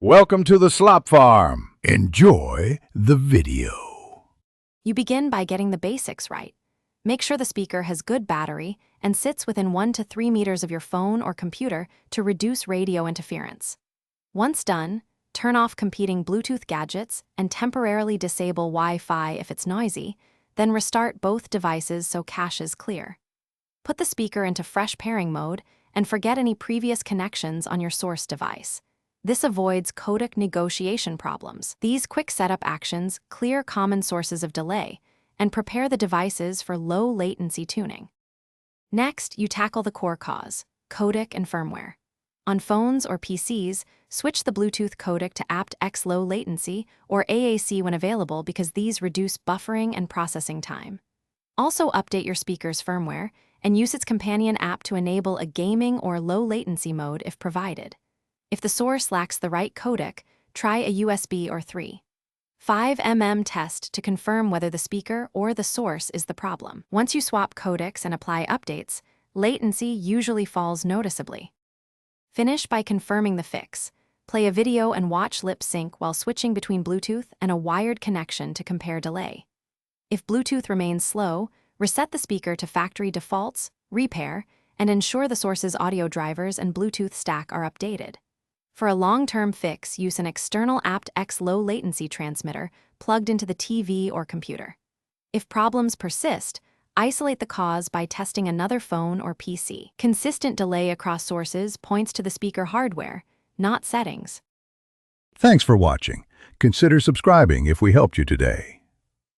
Welcome to the Slop Farm. Enjoy the video. You begin by getting the basics right. Make sure the speaker has good battery and sits within 1 to 3 meters of your phone or computer to reduce radio interference. Once done, turn off competing Bluetooth gadgets and temporarily disable Wi-Fi if it's noisy, then restart both devices so cache is clear. Put the speaker into fresh pairing mode and forget any previous connections on your source device. This avoids codec negotiation problems. These quick setup actions clear common sources of delay and prepare the devices for low latency tuning. Next, you tackle the core cause, codec and firmware. On phones or PCs, switch the Bluetooth codec to aptX low latency or AAC when available because these reduce buffering and processing time. Also update your speaker's firmware and use its companion app to enable a gaming or low latency mode if provided. If the source lacks the right codec, try a USB or 3.5mm test to confirm whether the speaker or the source is the problem. Once you swap codecs and apply updates, latency usually falls noticeably. Finish by confirming the fix. Play a video and watch lip sync while switching between Bluetooth and a wired connection to compare delay. If Bluetooth remains slow, reset the speaker to factory defaults, repair, and ensure the source's audio drivers and Bluetooth stack are updated. For a long-term fix, use an external aptX low-latency transmitter plugged into the TV or computer. If problems persist, isolate the cause by testing another phone or PC. Consistent delay across sources points to the speaker hardware, not settings. Thanks for watching. Consider subscribing if we helped you today.